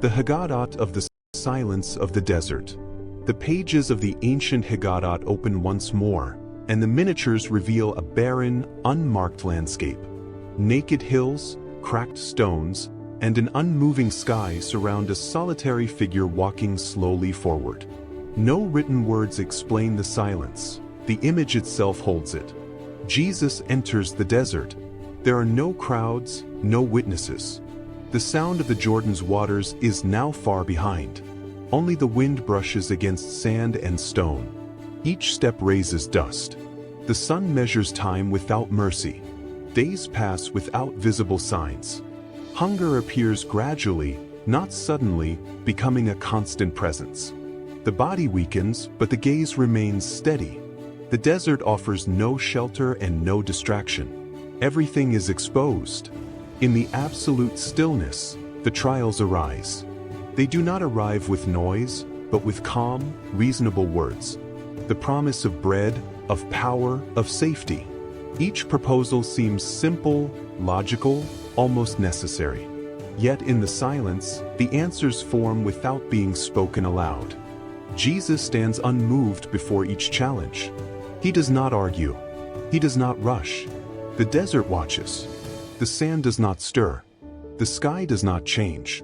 The Haggadah of the Silence of the Desert. The pages of the ancient Haggadah open once more, and the miniatures reveal a barren, unmarked landscape. Naked hills, cracked stones, and an unmoving sky surround a solitary figure walking slowly forward. No written words explain the silence. The image itself holds it. Jesus enters the desert. There are no crowds, no witnesses. The sound of the Jordan's waters is now far behind. Only the wind brushes against sand and stone. Each step raises dust. The sun measures time without mercy. Days pass without visible signs. Hunger appears gradually, not suddenly, becoming a constant presence. The body weakens, but the gaze remains steady. The desert offers no shelter and no distraction. Everything is exposed. In the absolute stillness, the trials arise. They do not arrive with noise, but with calm, reasonable words. The promise of bread, of power, of safety. Each proposal seems simple, logical, almost necessary. Yet in the silence, the answers form without being spoken aloud. Jesus stands unmoved before each challenge. He does not argue. He does not rush. The desert watches. The sand does not stir. The sky does not change.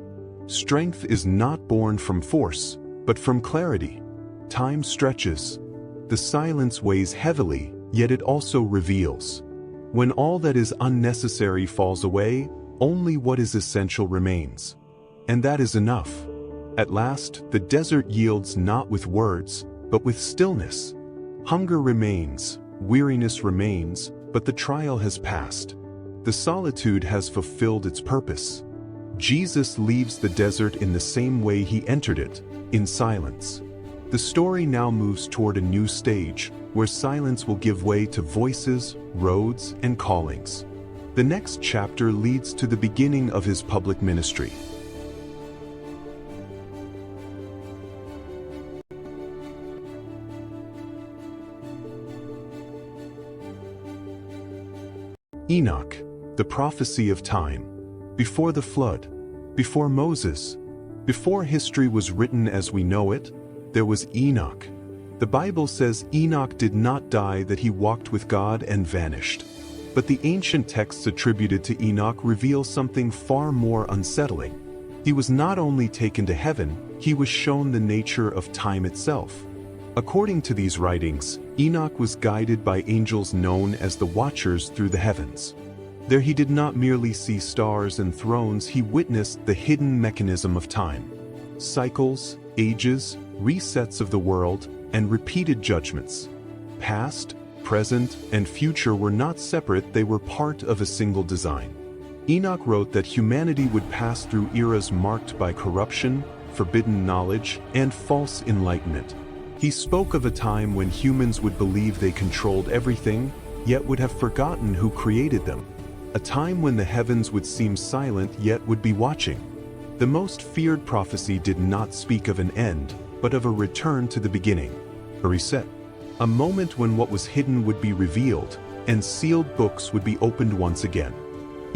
Strength is not born from force, but from clarity. Time stretches. The silence weighs heavily, yet it also reveals. When all that is unnecessary falls away, only what is essential remains. And that is enough. At last, the desert yields not with words, but with stillness. Hunger remains, weariness remains, but the trial has passed. The solitude has fulfilled its purpose. Jesus leaves the desert in the same way he entered it, in silence. The story now moves toward a new stage, where silence will give way to voices, roads, and callings. The next chapter leads to the beginning of his public ministry. Enoch, the prophecy of time. Before the flood, before Moses, before history was written as we know it, there was Enoch. The Bible says Enoch did not die, that he walked with God and vanished. But the ancient texts attributed to Enoch reveal something far more unsettling. He was not only taken to heaven, he was shown the nature of time itself. According to these writings, Enoch was guided by angels known as the Watchers through the heavens. There he did not merely see stars and thrones, he witnessed the hidden mechanism of time. Cycles, ages, resets of the world, and repeated judgments. Past, present, and future were not separate, they were part of a single design. Enoch wrote that humanity would pass through eras marked by corruption, forbidden knowledge, and false enlightenment. He spoke of a time when humans would believe they controlled everything, yet would have forgotten who created them. A time when the heavens would seem silent yet would be watching. The most feared prophecy did not speak of an end, but of a return to the beginning, a reset. A moment when what was hidden would be revealed, and sealed books would be opened once again.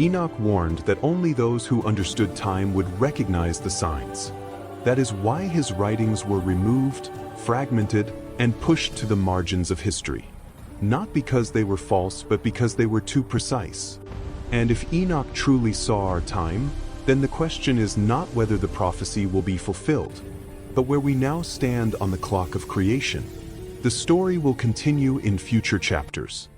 Enoch warned that only those who understood time would recognize the signs. That is why his writings were removed, fragmented, and pushed to the margins of history. Not because they were false, but because they were too precise. And if Enoch truly saw our time, then the question is not whether the prophecy will be fulfilled, but where we now stand on the clock of creation. The story will continue in future chapters.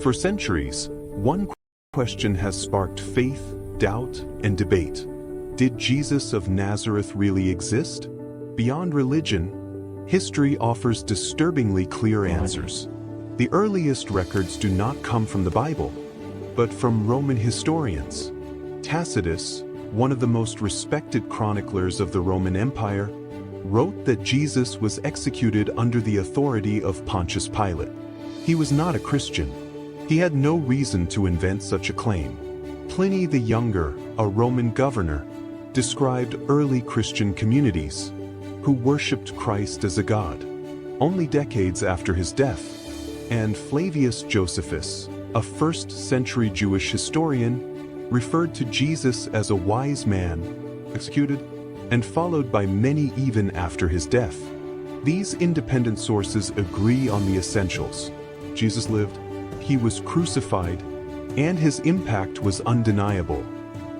For centuries, one question has sparked faith, doubt, and debate. Did Jesus of Nazareth really exist? Beyond religion, history offers disturbingly clear answers. The earliest records do not come from the Bible, but from Roman historians. Tacitus, one of the most respected chroniclers of the Roman Empire, wrote that Jesus was executed under the authority of Pontius Pilate. He was not a Christian. He had no reason to invent such a claim. Pliny the Younger, a Roman governor, described early Christian communities who worshipped Christ as a god. Only decades after his death, and Flavius Josephus, a first-century Jewish historian, referred to Jesus as a wise man, executed, and followed by many even after his death. These independent sources agree on the essentials. Jesus lived, he was crucified, and his impact was undeniable.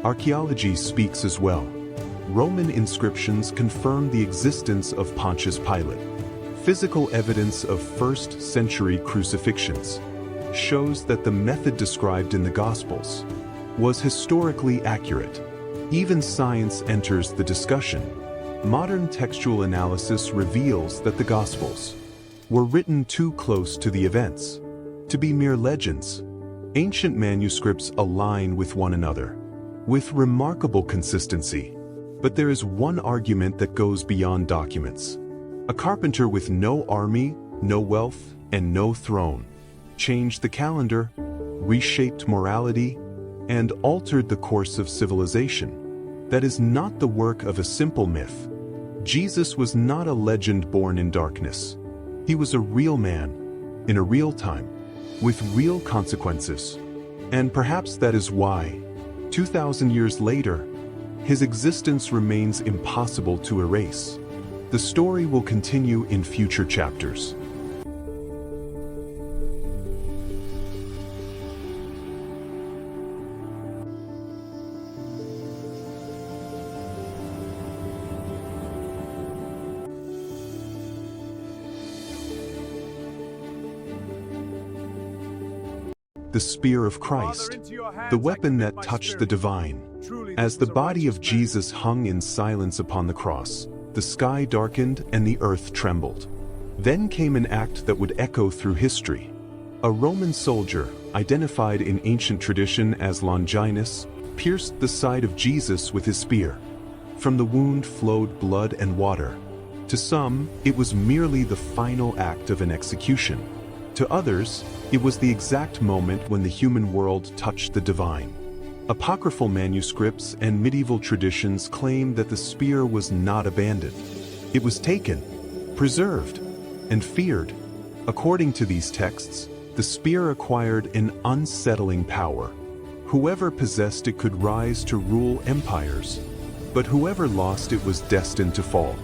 Archaeology speaks as well. Roman inscriptions confirm the existence of Pontius Pilate. Physical evidence of first-century crucifixions shows that the method described in the Gospels was historically accurate. Even science enters the discussion. Modern textual analysis reveals that the Gospels were written too close to the events to be mere legends. Ancient manuscripts align with one another with remarkable consistency. But there is one argument that goes beyond documents. A carpenter with no army, no wealth, and no throne changed the calendar, reshaped morality, and altered the course of civilization. That is not the work of a simple myth. Jesus was not a legend born in darkness. He was a real man, in a real time, with real consequences. And perhaps that is why, 2,000 years later, his existence remains impossible to erase. The story will continue in future chapters. The spear of Christ, the weapon that touched the divine. As the body of Jesus hung in silence upon the cross, the sky darkened and the earth trembled. Then came an act that would echo through history. A Roman soldier, identified in ancient tradition as Longinus, pierced the side of Jesus with his spear. From the wound flowed blood and water. To some, it was merely the final act of an execution. To others, it was the exact moment when the human world touched the divine. Apocryphal manuscripts and medieval traditions claim that the spear was not abandoned. It was taken, preserved, and feared. According to these texts, the spear acquired an unsettling power. Whoever possessed it could rise to rule empires, but whoever lost it was destined to fall.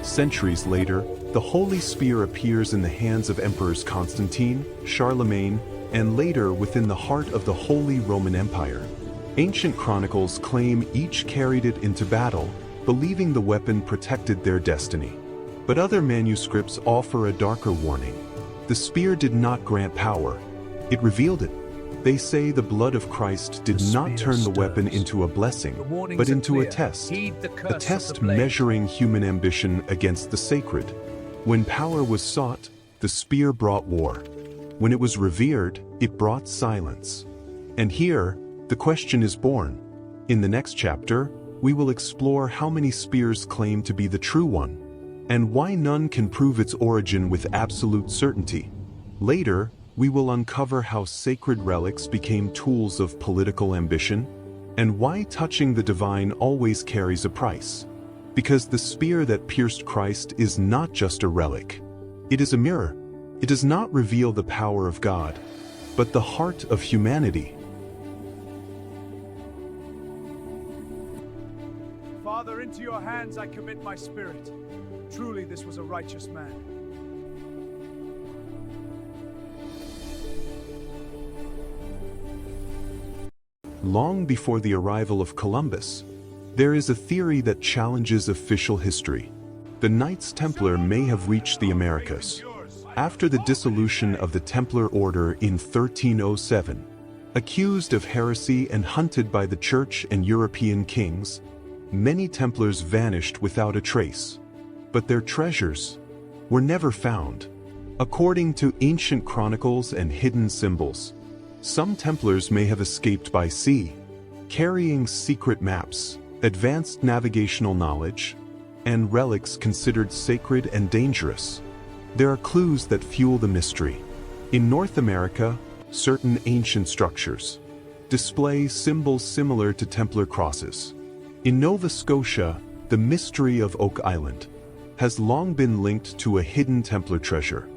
Centuries later, the Holy Spear appears in the hands of Emperors Constantine, Charlemagne, and later within the heart of the Holy Roman Empire. Ancient chronicles claim each carried it into battle, believing the weapon protected their destiny. But other manuscripts offer a darker warning. The spear did not grant power, it revealed it. They say the blood of Christ did not turn the weapon into a blessing, but into a test. A test measuring human ambition against the sacred. When power was sought, the spear brought war. When it was revered, it brought silence. And here, the question is born. In the next chapter, we will explore how many spears claim to be the true one, and why none can prove its origin with absolute certainty. Later, we will uncover how sacred relics became tools of political ambition, and why touching the divine always carries a price. Because the spear that pierced Christ is not just a relic. It is a mirror. It does not reveal the power of God, but the heart of humanity. Father, into your hands I commit my spirit. Truly this was a righteous man. Long before the arrival of Columbus, there is a theory that challenges official history. The Knights Templar may have reached the Americas. After the dissolution of the Templar Order in 1307, accused of heresy and hunted by the Church and European kings, many Templars vanished without a trace. But their treasures were never found. According to ancient chronicles and hidden symbols, some Templars may have escaped by sea, carrying secret maps, advanced navigational knowledge, and relics considered sacred and dangerous. There are clues that fuel the mystery. In North America, certain ancient structures display symbols similar to Templar crosses. In Nova Scotia, the mystery of Oak Island has long been linked to a hidden Templar treasure.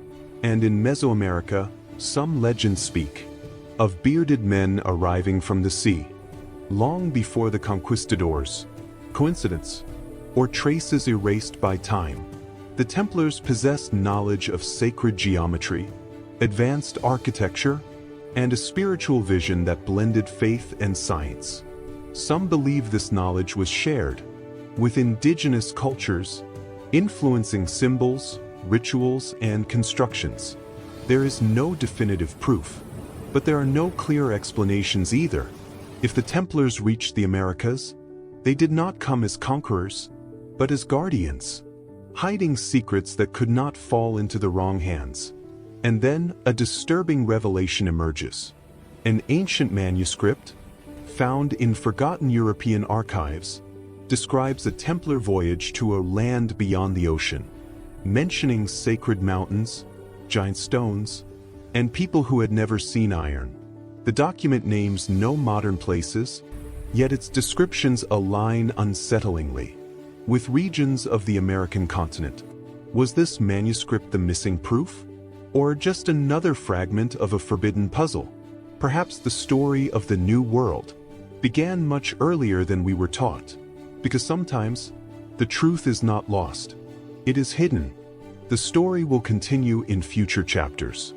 And in Mesoamerica, some legends speak of bearded men arriving from the sea, long before the conquistadors. Coincidence? Or traces erased by time? The Templars possessed knowledge of sacred geometry, advanced architecture, and a spiritual vision that blended faith and science. Some believe this knowledge was shared with indigenous cultures, influencing symbols, rituals, and constructions. There is no definitive proof, but there are no clear explanations either. If the Templars reached the Americas, they did not come as conquerors, but as guardians, hiding secrets that could not fall into the wrong hands. And then a disturbing revelation emerges. An ancient manuscript, found in forgotten European archives, describes a Templar voyage to a land beyond the ocean, mentioning sacred mountains, giant stones, and people who had never seen iron. The document names no modern places, yet its descriptions align unsettlingly with regions of the American continent. Was this manuscript the missing proof? Or just another fragment of a forbidden puzzle? Perhaps the story of the New World began much earlier than we were taught, because sometimes the truth is not lost. It is hidden. The story will continue in future chapters.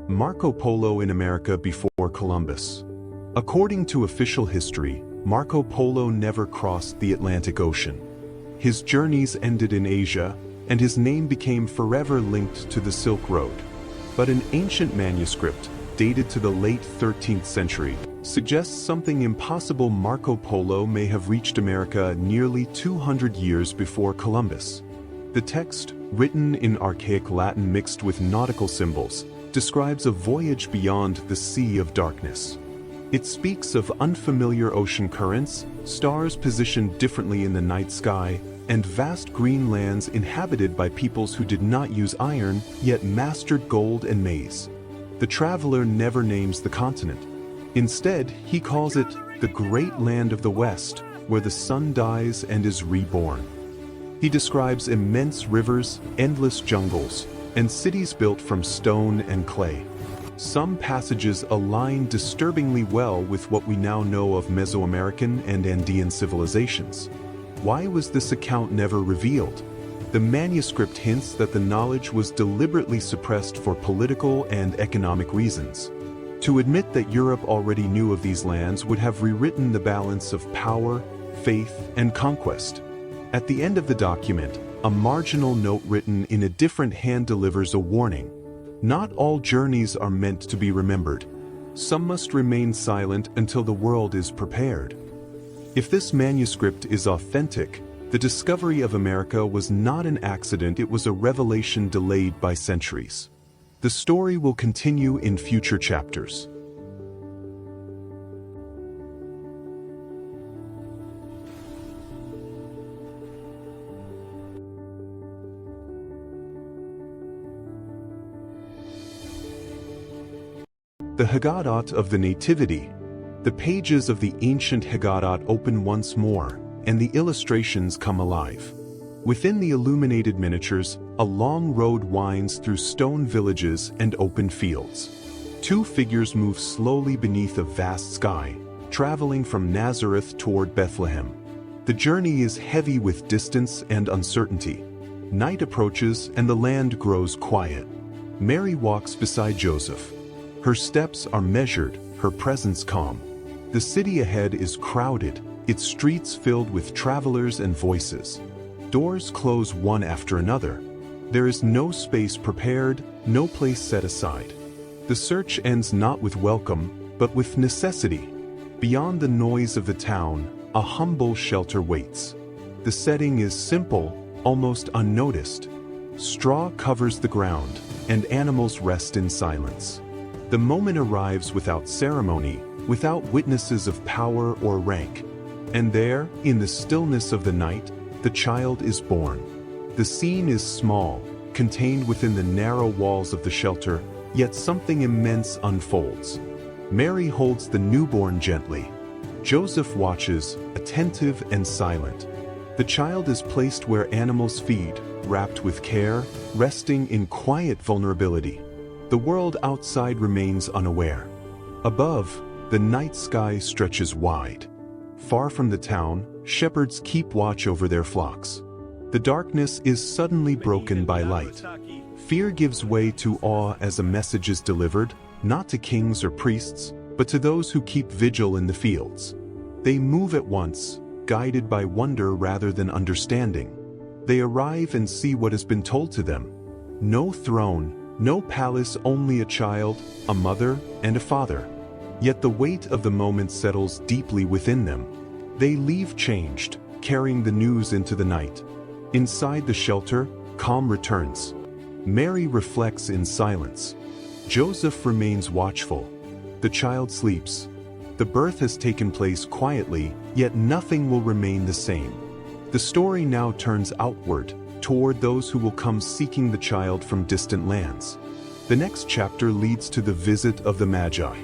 Marco Polo in America before Columbus. According to official history, Marco Polo never crossed the Atlantic Ocean. His journeys ended in Asia, and his name became forever linked to the Silk Road. But an ancient manuscript, dated to the late 13th century, suggests something impossible. Marco Polo may have reached America nearly 200 years before Columbus. The text, written in archaic Latin mixed with nautical symbols, describes a voyage beyond the Sea of Darkness. It speaks of unfamiliar ocean currents, stars positioned differently in the night sky, and vast green lands inhabited by peoples who did not use iron, yet mastered gold and maize. The traveler never names the continent. Instead, he calls it the Great Land of the West, where the sun dies and is reborn. He describes immense rivers, endless jungles, and cities built from stone and clay. Some passages align disturbingly well with what we now know of Mesoamerican and Andean civilizations. Why was this account never revealed? The manuscript hints that the knowledge was deliberately suppressed for political and economic reasons. To admit that Europe already knew of these lands would have rewritten the balance of power, faith, and conquest. At the end of the document, a marginal note written in a different hand delivers a warning. Not all journeys are meant to be remembered. Some must remain silent until the world is prepared. If this manuscript is authentic, the discovery of America was not an accident, it was a revelation delayed by centuries. The story will continue in future chapters. The Haggadah of the Nativity. The pages of the ancient Haggadah open once more, and the illustrations come alive. Within the illuminated miniatures, a long road winds through stone villages and open fields. Two figures move slowly beneath a vast sky, traveling from Nazareth toward Bethlehem. The journey is heavy with distance and uncertainty. Night approaches and the land grows quiet. Mary walks beside Joseph. Her steps are measured, her presence calm. The city ahead is crowded, its streets filled with travelers and voices. Doors close one after another. There is no space prepared, no place set aside. The search ends not with welcome, but with necessity. Beyond the noise of the town, a humble shelter waits. The setting is simple, almost unnoticed. Straw covers the ground, and animals rest in silence. The moment arrives without ceremony, without witnesses of power or rank. And there, in the stillness of the night, the child is born. The scene is small, contained within the narrow walls of the shelter, yet something immense unfolds. Mary holds the newborn gently. Joseph watches, attentive and silent. The child is placed where animals feed, wrapped with care, resting in quiet vulnerability. The world outside remains unaware. Above, the night sky stretches wide. Far from the town, shepherds keep watch over their flocks. The darkness is suddenly broken by light. Fear gives way to awe as a message is delivered, not to kings or priests, but to those who keep vigil in the fields. They move at once, guided by wonder rather than understanding. They arrive and see what has been told to them. No throne, no palace, only a child, a mother, and a father. Yet the weight of the moment settles deeply within them. They leave changed, carrying the news into the night. Inside the shelter, calm returns. Mary reflects in silence. Joseph remains watchful. The child sleeps. The birth has taken place quietly, yet nothing will remain the same. The story now turns outward, toward those who will come seeking the child from distant lands. The next chapter leads to the visit of the Magi.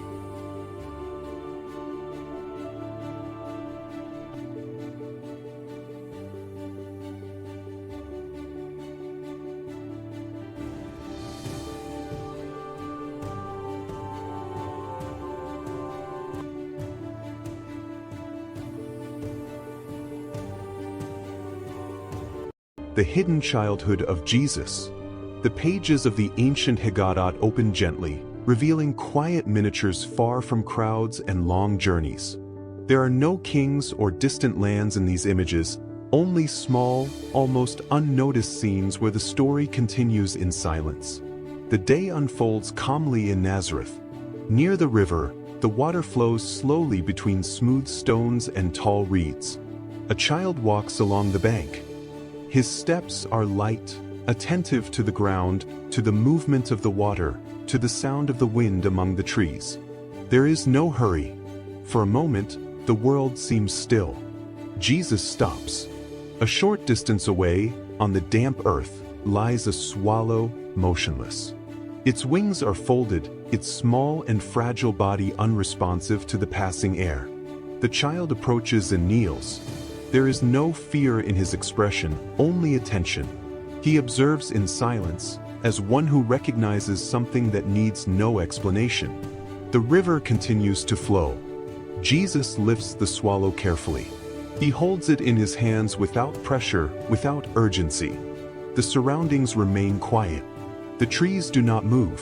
The hidden childhood of Jesus. The pages of the ancient Haggadah open gently, revealing quiet miniatures far from crowds and long journeys. There are no kings or distant lands in these images, only small, almost unnoticed scenes where the story continues in silence. The day unfolds calmly in Nazareth. Near the river, the water flows slowly between smooth stones and tall reeds. A child walks along the bank. His steps are light, attentive to the ground, to the movement of the water, to the sound of the wind among the trees. There is no hurry. For a moment, the world seems still. Jesus stops. A short distance away, on the damp earth, lies a swallow, motionless. Its wings are folded, its small and fragile body unresponsive to the passing air. The child approaches and kneels. There is no fear in his expression, only attention. He observes in silence, as one who recognizes something that needs no explanation. The river continues to flow. Jesus lifts the swallow carefully. He holds it in his hands without pressure, without urgency. The surroundings remain quiet. The trees do not move.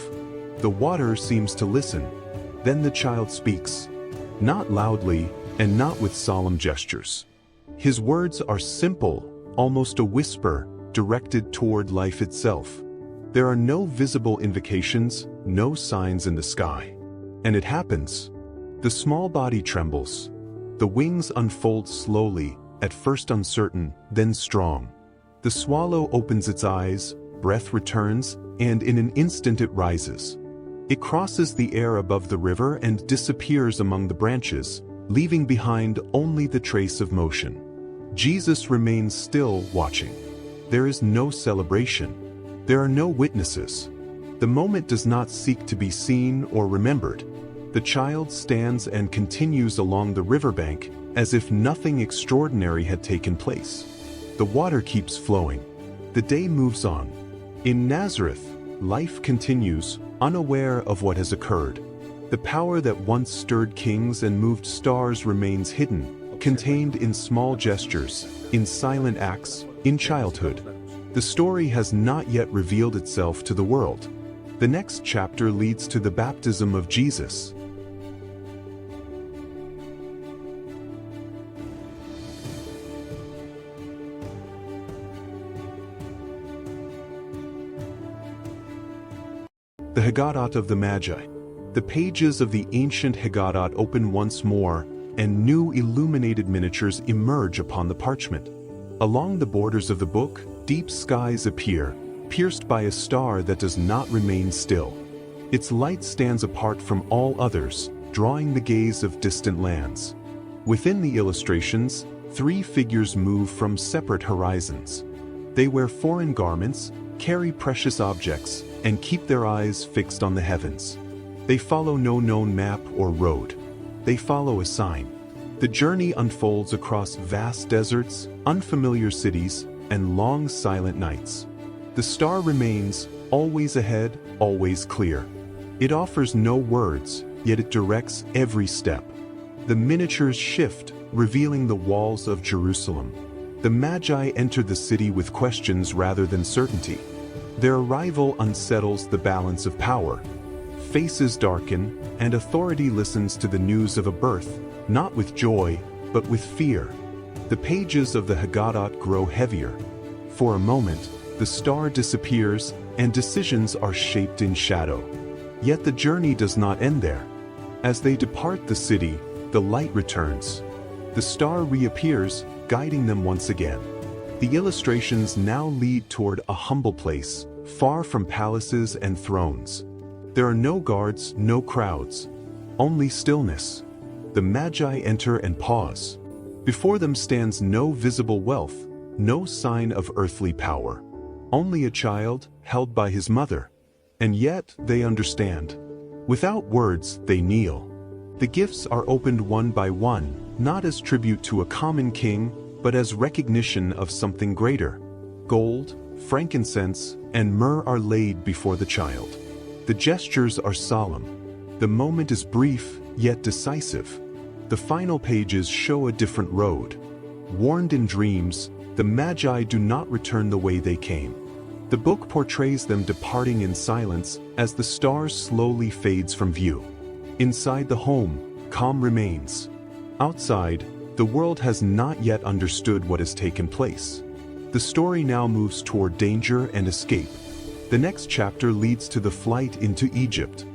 The water seems to listen. Then the child speaks. Not loudly, and not with solemn gestures. His words are simple, almost a whisper, directed toward life itself. There are no visible invocations, no signs in the sky. And it happens. The small body trembles. The wings unfold slowly, at first uncertain, then strong. The swallow opens its eyes, breath returns, and in an instant it rises. It crosses the air above the river and disappears among the branches, leaving behind only the trace of motion. Jesus remains still, watching. There is no celebration. There are no witnesses. The moment does not seek to be seen or remembered. The child stands and continues along the riverbank, as if nothing extraordinary had taken place. The water keeps flowing. The day moves on. In Nazareth, life continues, unaware of what has occurred. The power that once stirred kings and moved stars remains hidden, contained in small gestures, in silent acts, in childhood. The story has not yet revealed itself to the world. The next chapter leads to the baptism of Jesus. The Haggadah of the Magi. The pages of the ancient Haggadah open once more, and new illuminated miniatures emerge upon the parchment. Along the borders of the book, deep skies appear, pierced by a star that does not remain still. Its light stands apart from all others, drawing the gaze of distant lands. Within the illustrations, three figures move from separate horizons. They wear foreign garments, carry precious objects, and keep their eyes fixed on the heavens. They follow no known map or road. They follow a sign. The journey unfolds across vast deserts, unfamiliar cities, and long silent nights. The star remains, always ahead, always clear. It offers no words, yet it directs every step. The miniatures shift, revealing the walls of Jerusalem. The Magi enter the city with questions rather than certainty. Their arrival unsettles the balance of power. Faces darken, and authority listens to the news of a birth, not with joy, but with fear. The pages of the Haggadah grow heavier. For a moment, the star disappears, and decisions are shaped in shadow. Yet the journey does not end there. As they depart the city, the light returns. The star reappears, guiding them once again. The illustrations now lead toward a humble place, far from palaces and thrones. There are no guards, no crowds, only stillness. The Magi enter and pause. Before them stands no visible wealth, no sign of earthly power. Only a child, held by his mother. And yet they understand. Without words, they kneel. The gifts are opened one by one, not as tribute to a common king, but as recognition of something greater. Gold, frankincense, and myrrh are laid before the child. The gestures are solemn. The moment is brief, yet decisive. The final pages show a different road. Warned in dreams, the Magi do not return the way they came. The book portrays them departing in silence as the star slowly fades from view. Inside the home, calm remains. Outside, the world has not yet understood what has taken place. The story now moves toward danger and escape. The next chapter leads to the flight into Egypt.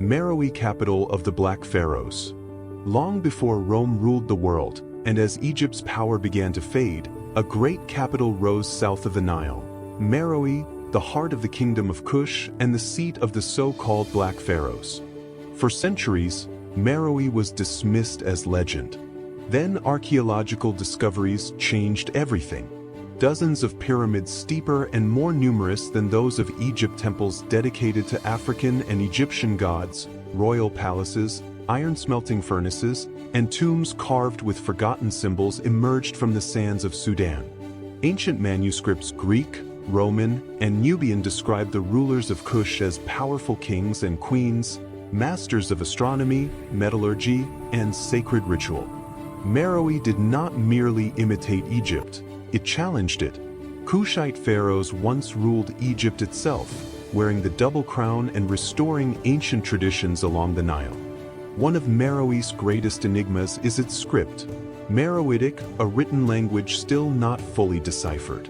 Meroe, capital of the Black Pharaohs. Long before Rome ruled the world, and as Egypt's power began to fade, a great capital rose south of the Nile. Meroe, the heart of the kingdom of Kush and the seat of the so-called Black Pharaohs. For centuries, Meroe was dismissed as legend. Then archaeological discoveries changed everything. Dozens of pyramids steeper and more numerous than those of Egypt, temples dedicated to African and Egyptian gods, royal palaces, iron smelting furnaces, and tombs carved with forgotten symbols emerged from the sands of Sudan. Ancient manuscripts, Greek, Roman, and Nubian, describe the rulers of Kush as powerful kings and queens, masters of astronomy, metallurgy, and sacred ritual. Meroe did not merely imitate Egypt, it challenged it. Kushite pharaohs once ruled Egypt itself, wearing the double crown and restoring ancient traditions along the Nile. One of Meroe's greatest enigmas is its script, Meroitic, a written language still not fully deciphered.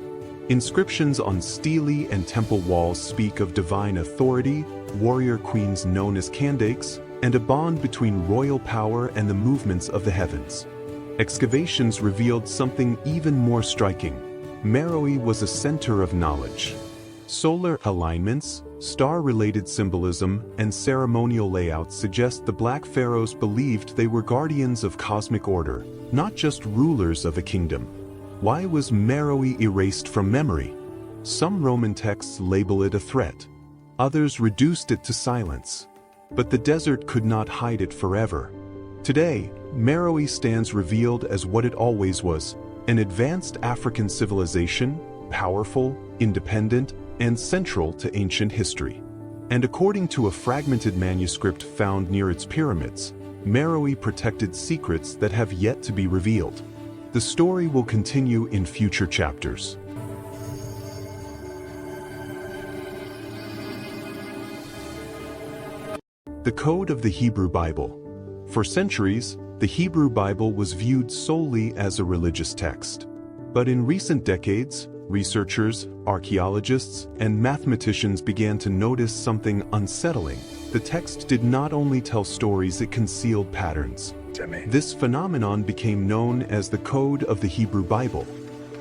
Inscriptions on stele and temple walls speak of divine authority, warrior queens known as Kandakes, and a bond between royal power and the movements of the heavens. Excavations revealed something even more striking. Meroe was a center of knowledge. Solar alignments, star-related symbolism, and ceremonial layouts suggest the Black Pharaohs believed they were guardians of cosmic order, not just rulers of a kingdom. Why was Meroe erased from memory? Some Roman texts label it a threat. Others reduced it to silence. But the desert could not hide it forever. Today, Meroe stands revealed as what it always was, an advanced African civilization, powerful, independent, and central to ancient history. And according to a fragmented manuscript found near its pyramids, Meroe protected secrets that have yet to be revealed. The story will continue in future chapters. The Code of the Hebrew Bible. For centuries, the Hebrew Bible was viewed solely as a religious text. But in recent decades, researchers, archaeologists, and mathematicians began to notice something unsettling. The text did not only tell stories, it concealed patterns. This phenomenon became known as the Code of the Hebrew Bible.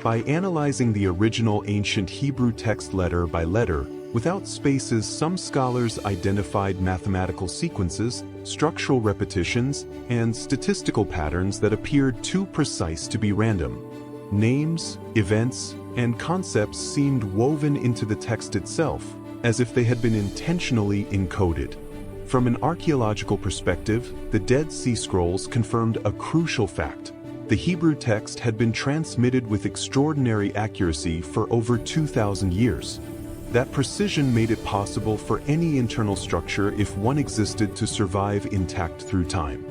By analyzing the original ancient Hebrew text letter by letter, without spaces, some scholars identified mathematical sequences, structural repetitions, and statistical patterns that appeared too precise to be random. Names, events, and concepts seemed woven into the text itself, as if they had been intentionally encoded. From an archaeological perspective, the Dead Sea Scrolls confirmed a crucial fact. The Hebrew text had been transmitted with extraordinary accuracy for over 2,000 years. That precision made it possible for any internal structure, if one existed, to survive intact through time.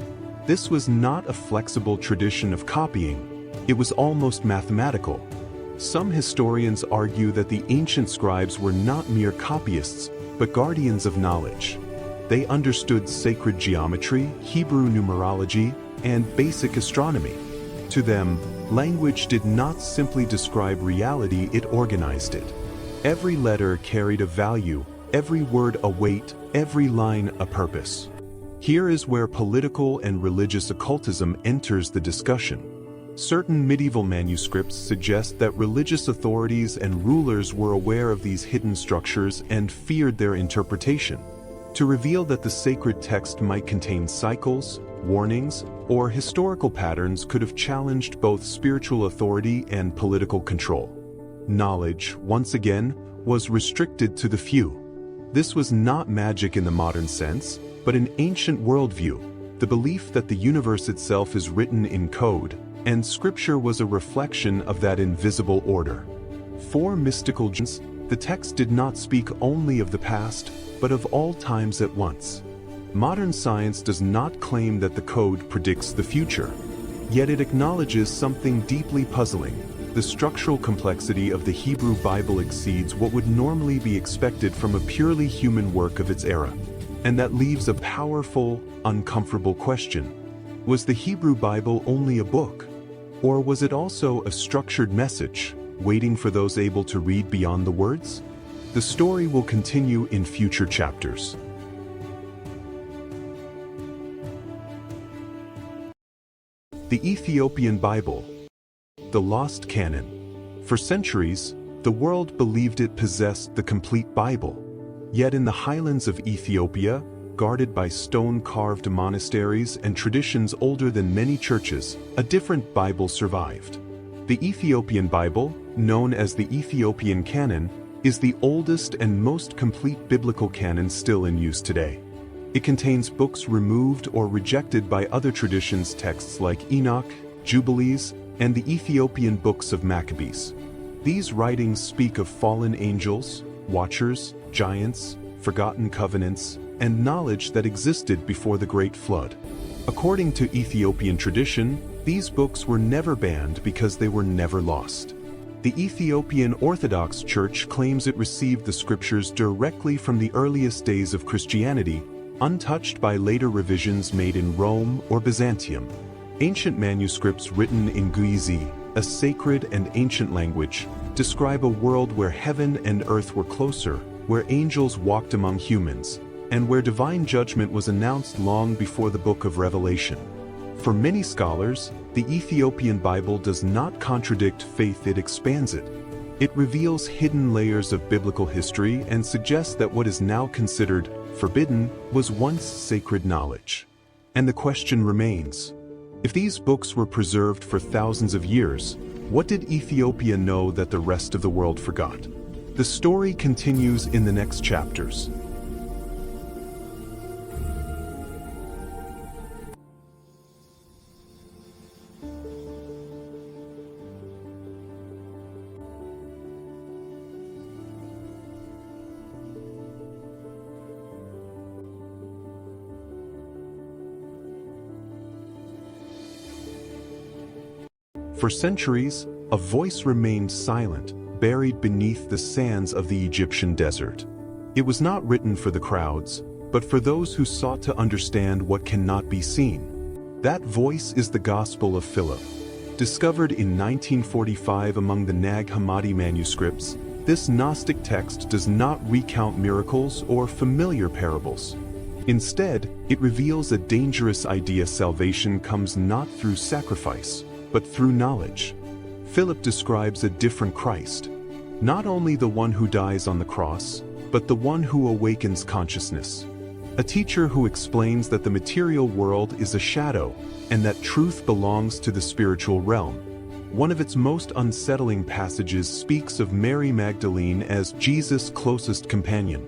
This was not a flexible tradition of copying. It was almost mathematical. Some historians argue that the ancient scribes were not mere copyists, but guardians of knowledge. They understood sacred geometry, Hebrew numerology, and basic astronomy. To them, language did not simply describe reality, it organized it. Every letter carried a value, every word a weight, every line a purpose. Here is where political and religious occultism enters the discussion. Certain medieval manuscripts suggest that religious authorities and rulers were aware of these hidden structures and feared their interpretation. To reveal that the sacred text might contain cycles, warnings, or historical patterns could have challenged both spiritual authority and political control. Knowledge, once again, was restricted to the few. This was not magic in the modern sense, but an ancient worldview, the belief that the universe itself is written in code, and Scripture was a reflection of that invisible order. For mystical Jews, the text did not speak only of the past, but of all times at once. Modern science does not claim that the code predicts the future, yet it acknowledges something deeply puzzling. The structural complexity of the Hebrew Bible exceeds what would normally be expected from a purely human work of its era. And that leaves a powerful, uncomfortable question. Was the Hebrew Bible only a book? Or was it also a structured message, waiting for those able to read beyond the words? The story will continue in future chapters. The Ethiopian Bible, the lost canon. For centuries, the world believed it possessed the complete Bible. Yet in the highlands of Ethiopia, guarded by stone-carved monasteries and traditions older than many churches, a different Bible survived. The Ethiopian Bible, known as the Ethiopian Canon, is the oldest and most complete biblical canon still in use today. It contains books removed or rejected by other traditions, texts like Enoch, Jubilees, and the Ethiopian books of Maccabees. These writings speak of fallen angels, watchers, giants, forgotten covenants, and knowledge that existed before the Great Flood. According to Ethiopian tradition, these books were never banned because they were never lost. The Ethiopian Orthodox Church claims it received the scriptures directly from the earliest days of Christianity, untouched by later revisions made in Rome or Byzantium. Ancient manuscripts written in Giizi, a sacred and ancient language, describe a world where heaven and earth were closer, where angels walked among humans, and where divine judgment was announced long before the Book of Revelation. For many scholars, the Ethiopian Bible does not contradict faith, it expands it. It reveals hidden layers of biblical history and suggests that what is now considered forbidden was once sacred knowledge. And the question remains, if these books were preserved for thousands of years, what did Ethiopia know that the rest of the world forgot? The story continues in the next chapters. For centuries, a voice remained silent, buried beneath the sands of the Egyptian desert. It was not written for the crowds, but for those who sought to understand what cannot be seen. That voice is the Gospel of Philip. Discovered in 1945 among the Nag Hammadi manuscripts, this Gnostic text does not recount miracles or familiar parables. Instead, it reveals a dangerous idea: salvation comes not through sacrifice, but through knowledge. Philip describes a different Christ, not only the one who dies on the cross, but the one who awakens consciousness. A teacher who explains that the material world is a shadow and that truth belongs to the spiritual realm. One of its most unsettling passages speaks of Mary Magdalene as Jesus' closest companion,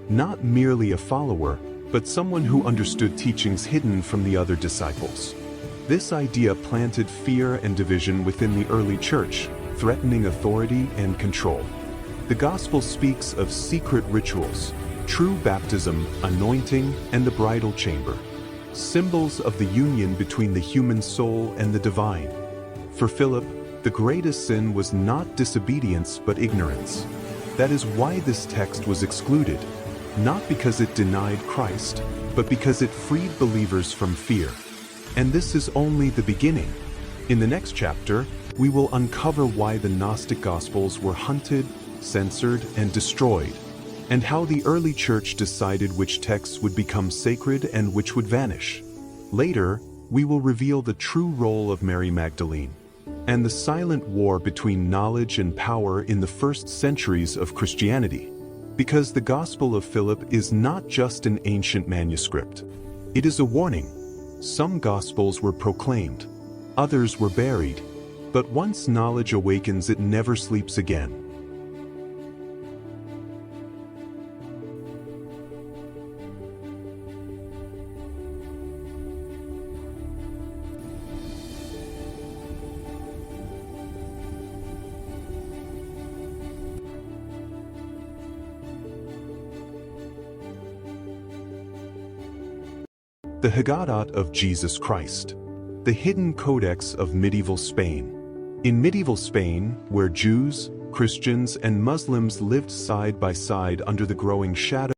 not merely a follower, but someone who understood teachings hidden from the other disciples. This idea planted fear and division within the early church, threatening authority and control. The Gospel speaks of secret rituals, true baptism, anointing, and the bridal chamber, symbols of the union between the human soul and the divine. For Philip, the greatest sin was not disobedience but ignorance. That is why this text was excluded, not because it denied Christ, but because it freed believers from fear. And this is only the beginning. In the next chapter, we will uncover why the Gnostic Gospels were hunted, censored, and destroyed, and how the early church decided which texts would become sacred and which would vanish. Later, we will reveal the true role of Mary Magdalene and the silent war between knowledge and power in the first centuries of Christianity. Because the Gospel of Philip is not just an ancient manuscript. It is a warning. Some Gospels were proclaimed, others were buried, but once knowledge awakens, it never sleeps again. The Haggadah of Jesus Christ, the hidden codex of medieval Spain. In medieval Spain, where Jews, Christians, and Muslims lived side by side under the growing shadow